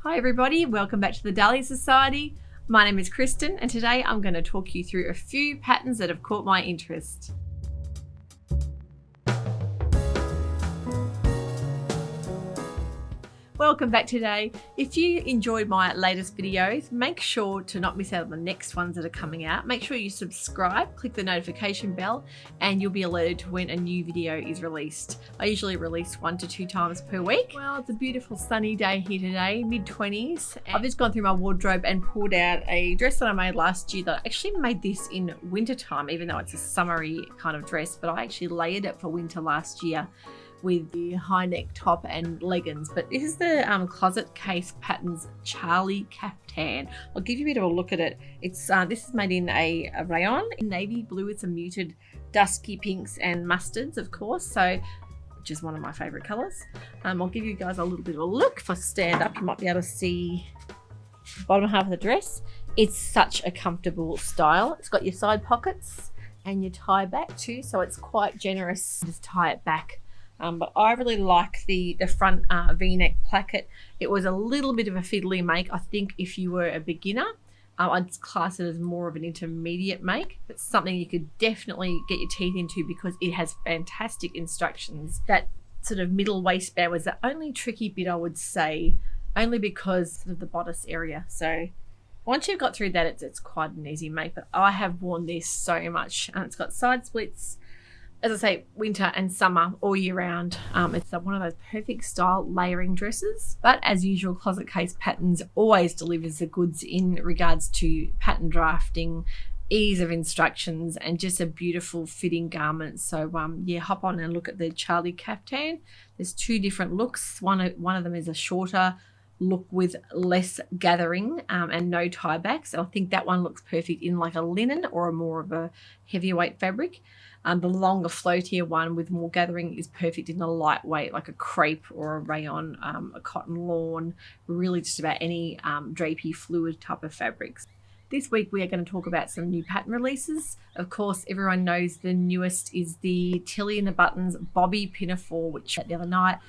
Hi everybody, welcome back to the Dahlia Society. My name is Kristen and today I'm going to talk you through a few patterns that have caught my interest. Welcome back today. If you enjoyed my latest videos, make sure to not miss out on the next ones that are coming out. Make sure you subscribe, click the notification bell, and you'll be alerted to when a new video is released. I usually release 1 to 2 times per week. Well, it's a beautiful sunny day here today, mid-20s. I've just gone through my wardrobe and pulled out a dress that I made last year that I actually made this in winter time, even though it's a summery kind of dress, but I actually layered it for winter last year with the high neck top and leggings. But this is the Closet Case Patterns Charlie Caftan. I'll give you a bit of a look at it. It's this is made in a rayon in navy blue. It's a muted dusky pinks and mustards, of course, so which is one of my favorite colors. I'll give you guys a little bit of a look. If I stand up, you might be able to see the bottom half of the dress. It's such a comfortable style. It's got your side pockets and your tie back too, so it's quite generous. Just tie it back. But I really like the front V-neck placket. It was a little bit of a fiddly make. I think if you were a beginner, I'd class it as more of an intermediate make. It's something you could definitely get your teeth into because it has fantastic instructions. That sort of middle waistband was the only tricky bit, I would say, only because of the bodice area. So once you've got through that, it's quite an easy make. But I have worn this so much, and it's got side splits. As I say, winter and summer all year round. It's one of those perfect style layering dresses. But as usual, Closet Case Patterns always delivers the goods in regards to pattern drafting, ease of instructions, and just a beautiful fitting garment. So yeah, hop on and look at the Charlie Caftan. There's 2 different looks. One of them is a shorter look with less gathering and no tie backs. I think that one looks perfect in like a linen or a more of a heavyweight fabric. The longer floatier one with more gathering is perfect in a lightweight, like a crepe or a rayon, a cotton lawn, really just about any drapey fluid type of fabrics. This week we are going to talk about some new pattern releases. Of course, everyone knows the newest is the Tilly and the Buttons Bobbi Pinafore, which the other night.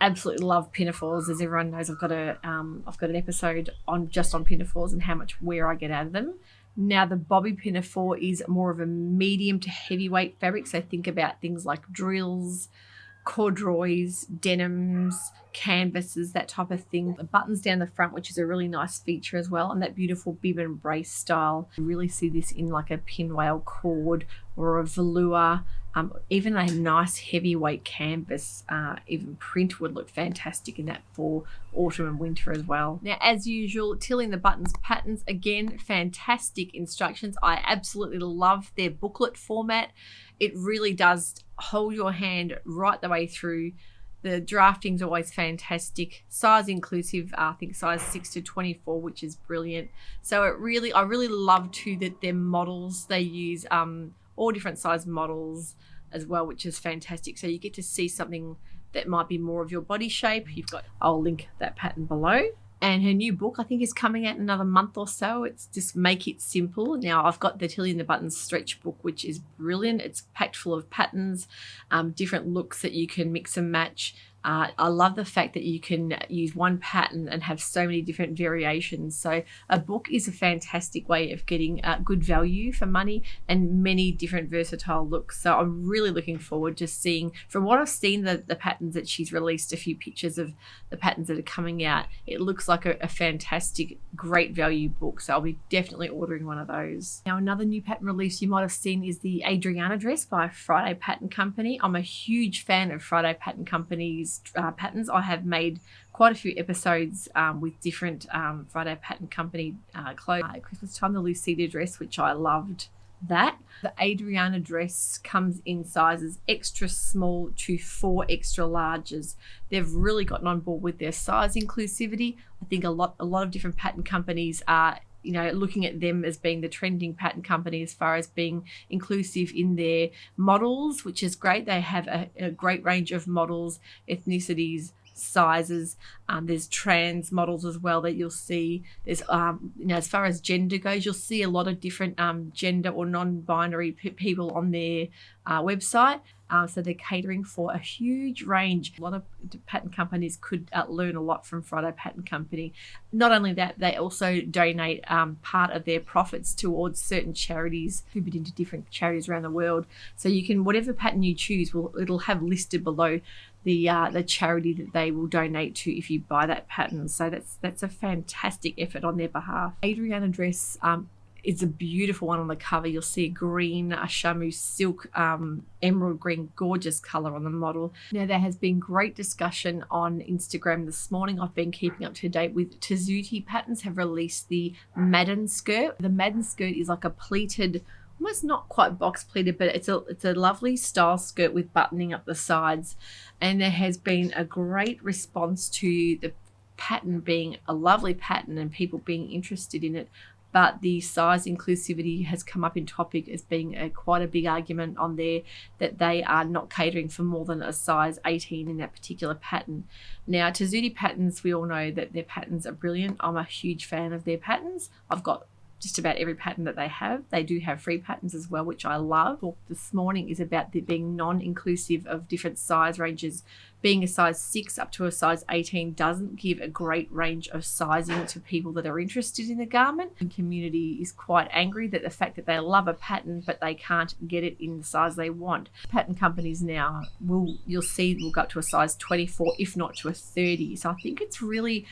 Absolutely love pinafores. As everyone knows, I've got an episode on pinafores and how much wear I get out of them. Now, the Bobbi Pinafore is more of a medium to heavyweight fabric, so think about things like drills, corduroys, denims, canvases, that type of thing. The buttons down the front, which is a really nice feature as well, and that beautiful bib and brace style. You really see this in like a pinwheel cord or a velour. Even a nice heavyweight canvas, even print would look fantastic in that for autumn and winter as well. Now, as usual, Tilly and the Buttons patterns, again, fantastic instructions. I absolutely love their booklet format. It really does hold your hand right the way through. The drafting's always fantastic. Size inclusive, I think size 6 to 24, which is brilliant. So I really love too that their models, they use all different size models as well, which is fantastic. So you get to see something that might be more of your body shape. I'll link that pattern below. And her new book, I think, is coming out in another month or so. It's just Make It Simple. Now, I've got the Tilly and the Buttons stretch book, which is brilliant. It's packed full of patterns, different looks that you can mix and match. I love the fact that you can use one pattern and have so many different variations. So a book is a fantastic way of getting good value for money and many different versatile looks. So I'm really looking forward to seeing, from what I've seen, the patterns that she's released, a few pictures of the patterns that are coming out. It looks like a fantastic, great value book. So I'll be definitely ordering one of those. Now, another new pattern release you might have seen is the Adriana Dress by Friday Pattern Company. I'm a huge fan of Friday Pattern Company's patterns. I have made quite a few episodes with different Friday Pattern Company clothes. At Christmas time, the Lucida dress, which I loved that. The Adriana dress comes in sizes extra small to 4 extra larges. They've really gotten on board with their size inclusivity. I think a lot of different pattern companies are looking at them as being the trending pattern company as far as being inclusive in their models, which is great. They have a great range of models, ethnicities, sizes. There's trans models as well that you'll see. There's as far as gender goes, you'll see a lot of different gender or non-binary people on their website. So they're catering for a huge range. A lot of pattern companies could learn a lot from Friday Pattern Company. Not only that, they also donate part of their profits towards certain charities, distributed into different charities around the world. So you can, whatever pattern you choose, it'll have listed below the charity that they will donate to if you buy that pattern. So that's a fantastic effort on their behalf. Adriana Dress is a beautiful one on the cover. You'll see a green, a chamois silk, emerald green, gorgeous color on the model. Now, there has been great discussion on Instagram this morning. I've been keeping up to date with Tessuti Patterns have released the Madden skirt. The Madden skirt is like a pleated, almost not quite box pleated, but it's a lovely style skirt with buttoning up the sides. And there has been a great response to the pattern being a lovely pattern and people being interested in it. But the size inclusivity has come up in topic as being quite a big argument on there, that they are not catering for more than a size 18 in that particular pattern. Now, Tessuti Patterns, we all know that their patterns are brilliant. I'm a huge fan of their patterns. I've got just about every pattern that they have. They do have free patterns as well, which I love. Talk this morning is about being non-inclusive of different size ranges. Being a size 6 up to a size 18 doesn't give a great range of sizing to people that are interested in the garment. The community is quite angry that the fact that they love a pattern but they can't get it in the size they want. Pattern companies now you'll see will go up to a size 24, if not to a 30. So I think it's really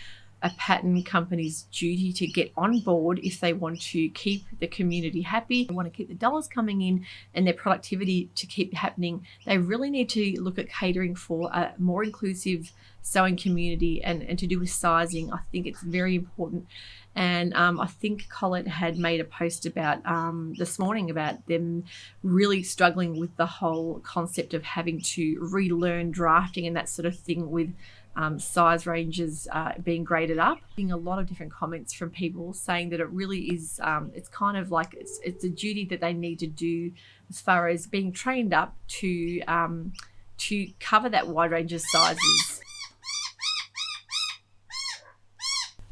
a pattern company's duty to get on board if they want to keep the community happy, they want to keep the dollars coming in and their productivity to keep happening. They really need to look at catering for a more inclusive sewing community and to do with sizing. I think it's very important. And I think Colette had made a post about this morning about them really struggling with the whole concept of having to relearn drafting and that sort of thing with size ranges being graded up. Getting a lot of different comments from people saying that it really is, it's kind of like it's a duty that they need to do as far as being trained up to cover that wide range of sizes.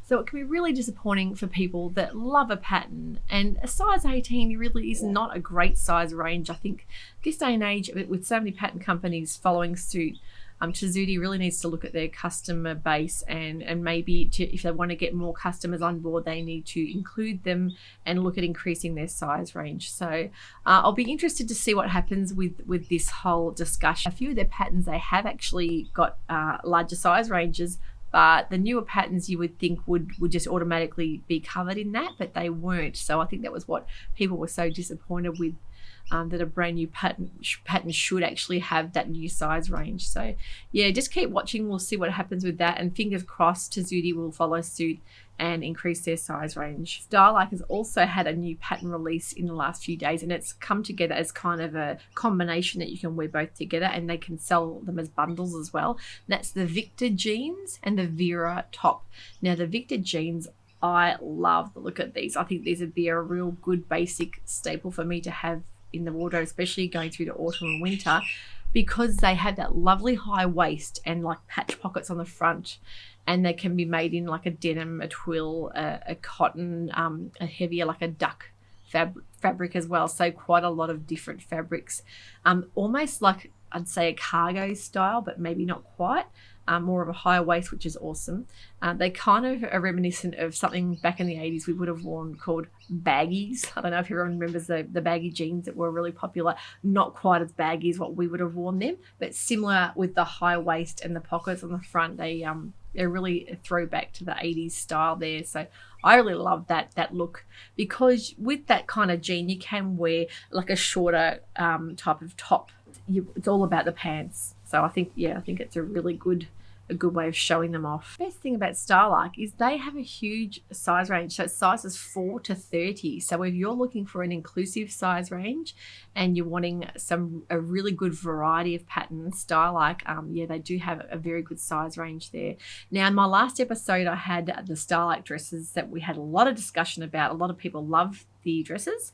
So it can be really disappointing for people that love a pattern, and a size 18 really is not a great size range. I think this day and age, with so many pattern companies following suit, Tessuti really needs to look at their customer base and maybe if they want to get more customers on board, they need to include them and look at increasing their size range. So I'll be interested to see what happens with this whole discussion. A few of their patterns, they have actually got larger size ranges, but the newer patterns you would think would just automatically be covered in that, but they weren't. So I think that was what people were so disappointed with, that a brand new pattern should actually have that new size range. So yeah, just keep watching. We'll see what happens with that, and fingers crossed Tessuti will follow suit and increase their size range. Stylark has also had a new pattern release in the last few days, and it's come together as kind of a combination that you can wear both together, and they can sell them as bundles as well. And that's the Viktor jeans and the Vera top. Now the Viktor jeans, I love the look of these. I think these would be a real good basic staple for me to have in the wardrobe, especially going through the autumn and winter, because they have that lovely high waist and like patch pockets on the front, and they can be made in like a denim, a twill, a cotton, a heavier like a duck fabric as well. So quite a lot of different fabrics, almost like I'd say a cargo style, but maybe not quite. More of a higher waist, which is awesome. They kind of are reminiscent of something back in the 80s we would have worn called baggies. I don't know if everyone remembers the baggy jeans that were really popular. Not quite as baggy as what we would have worn them, but similar with the high waist and the pockets on the front. They're really a throwback to the 80s style there. So I really love that look, because with that kind of jean you can wear like a shorter type of top. It's all about the pants. So I think it's a really good way of showing them off. Best thing about Stylark is they have a huge size range. So it's sizes 4 to 30. So if you're looking for an inclusive size range and you're wanting a really good variety of patterns, Stylark, they do have a very good size range there. Now in my last episode I had the Stylark dresses that we had a lot of discussion about. A lot of people love the dresses.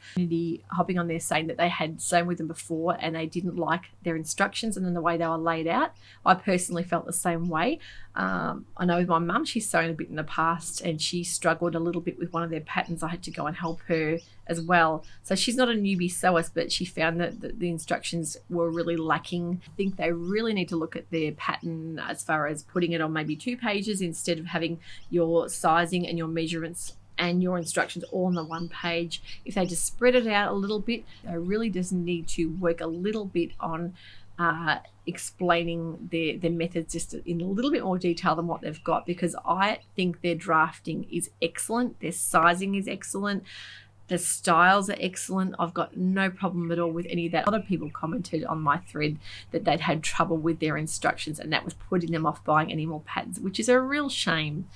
Hopping on there saying that they had sewn with them before and they didn't like their instructions and then the way they were laid out. I personally felt the same way. I know with my mum, she's sewn a bit in the past and she struggled a little bit with one of their patterns. I had to go and help her as well. So she's not a newbie sewer, but she found that the instructions were really lacking. I think they really need to look at their pattern as far as putting it on maybe 2 pages instead of having your sizing and your measurements and your instructions all on the 1 page. If they just spread it out a little bit, they really just need to work a little bit on explaining their methods just in a little bit more detail than what they've got, because I think their drafting is excellent, their sizing is excellent, the styles are excellent. I've got no problem at all with any of that. A lot of people commented on my thread that they'd had trouble with their instructions and that was putting them off buying any more patterns, which is a real shame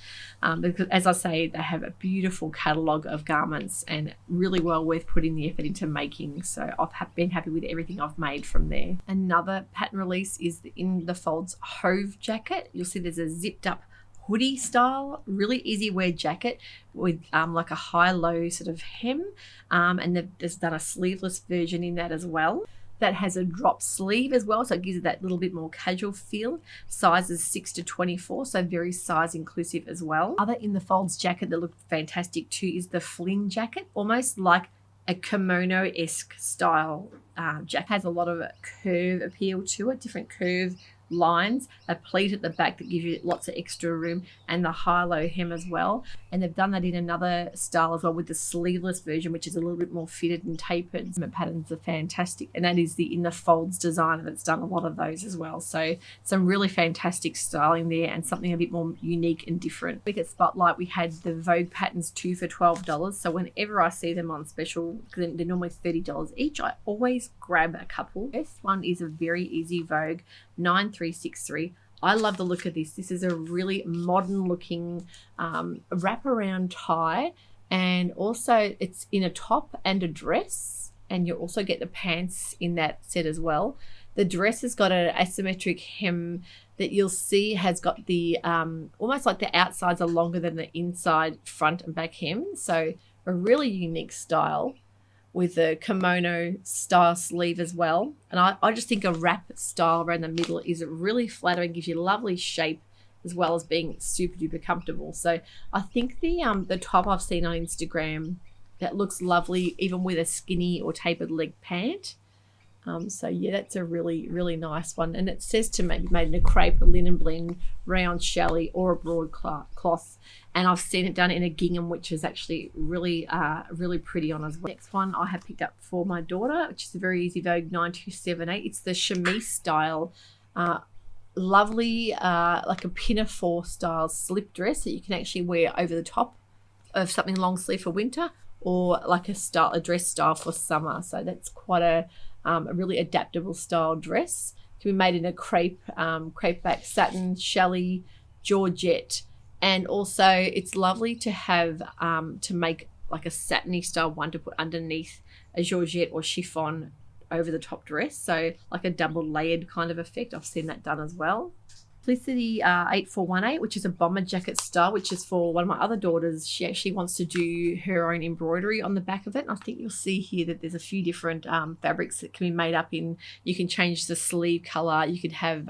because, as I say, they have a beautiful catalogue of garments and really well worth putting the effort into making. So I've been happy with everything I've made from there. Another pattern release is in the Folds Hove jacket. You'll see there's a zipped up hoodie style, really easy wear jacket with like a high-low sort of hem, and they've just done a sleeveless version in that as well. That has a drop sleeve as well, so it gives it that little bit more casual feel. Sizes 6 to 24, so very size inclusive as well. Other in the Folds jacket that looked fantastic too is the Flynn jacket, almost like a kimono-esque style jacket. Has a lot of curve appeal to it, different curve lines, a pleat at the back that gives you lots of extra room, and the high-low hem as well. And they've done that in another style as well with the sleeveless version, which is a little bit more fitted and tapered. The patterns are fantastic, and that is the in the Folds designer that's done a lot of those as well. So some really fantastic styling there and something a bit more unique and different. At Spotlight we had the Vogue patterns 2 for $12, so whenever I see them on special, because they're normally $30 each, I always grab a couple. This one is a very easy Vogue 9363. I love the look of this. This is a really modern looking wraparound tie, and also it's in a top and a dress, and you'll also get the pants in that set as well. The dress has got an asymmetric hem that you'll see has got the almost like the outsides are longer than the inside front and back hem, so a really unique style with a kimono style sleeve as well. And I just think a wrap style around the middle is really flattering, gives you lovely shape as well as being super duper comfortable. So I think the top I've seen on Instagram that looks lovely even with a skinny or tapered leg pant. So yeah, that's a really, really nice one. And it says to maybe made in a crepe, a linen blend, round challis, or a broad cloth. And I've seen it done in a gingham, which is actually really, really pretty on as well. Next one I have picked up for my daughter, which is a very easy Vogue 9278. It's the chemise style, lovely, like a pinafore style slip dress that you can actually wear over the top of something long sleeve for winter, or like a dress style for summer. So that's quite a really adaptable style dress. It can be made in a crepe back, satin, challis, georgette, and also it's lovely to have to make like a satiny style one to put underneath a georgette or chiffon over the top dress, so like a double layered kind of effect. I've seen that done as well. Felicity 8418, which is a bomber jacket style, which is for one of my other daughters. She actually wants to do her own embroidery on the back of it. And I think you'll see here that there's a few different fabrics that can be made up in. You can change the sleeve color. You could have,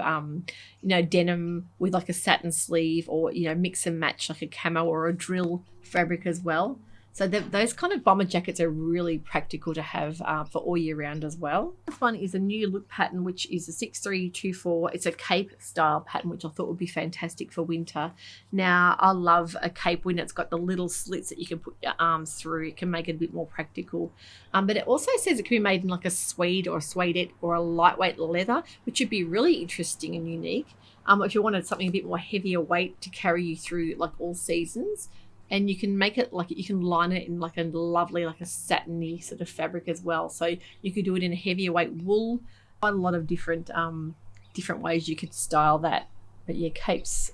denim with like a satin sleeve, or, mix and match like a camo or a drill fabric as well. So those kind of bomber jackets are really practical to have for all year round as well. This one is a new look pattern, which is a 6324. It's a cape style pattern, which I thought would be fantastic for winter. Now, I love a cape when it's got the little slits that you can put your arms through. It can make it a bit more practical. But it also says it can be made in like a suede or a suedette or a lightweight leather, which would be really interesting and unique. If you wanted something a bit more heavier weight to carry you through like all seasons. And you can make it like, you can line it in like a lovely, like a satiny sort of fabric as well. So you could do it in a heavier weight wool. Quite a lot of different ways you could style that. But yeah, capes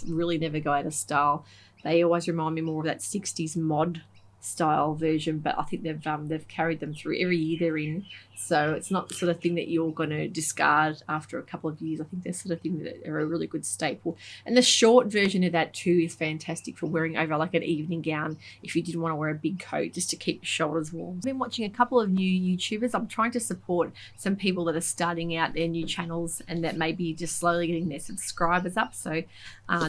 really never go out of style. They always remind me more of that 60s mod style version, but I think they've carried them through every year they're in. So it's not the sort of thing that you're going to discard after a couple of years. I think they're sort of thing that are a really good staple. And the short version of that too is fantastic for wearing over like an evening gown if you didn't want to wear a big coat, just to keep your shoulders warm. I've been watching a couple of new YouTubers. I'm trying to support some people that are starting out their new channels and that may be just slowly getting their subscribers up. So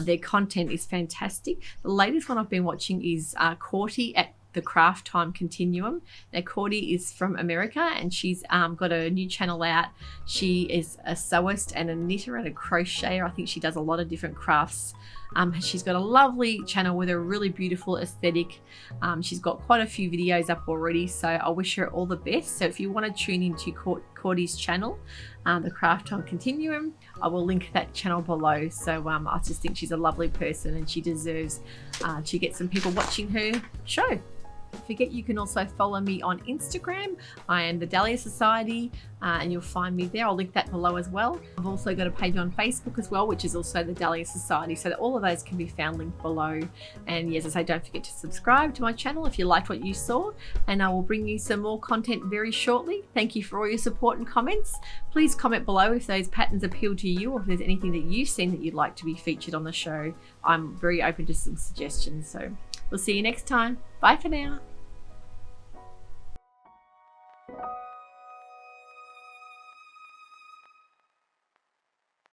their content is fantastic. The latest one I've been watching is Courtney at the Craft Time Continuum. Now Courtney is from America and she's got a new channel out. She is a sewist and a knitter and a crocheter. I think she does a lot of different crafts. She's got a lovely channel with a really beautiful aesthetic. She's got quite a few videos up already, so I wish her all the best. So if you want to tune into Courtney's channel, the Craft Time Continuum, I will link that channel below. So I just think she's a lovely person and she deserves to get some people watching her show. Don't forget you can also follow me on Instagram. I am the Dahlia Society and you'll find me there. I'll link that below as well. I've also got a page on Facebook as well, which is also the Dahlia Society, so that all of those can be found linked below. And yes, as I say, don't forget to subscribe to my channel if you liked what you saw, and I will bring you some more content very shortly. Thank you for all your support and comments. Please comment below if those patterns appeal to you or if there's anything that you've seen that you'd like to be featured on the show. I'm very open to some suggestions. So we'll see you next time. Bye for now.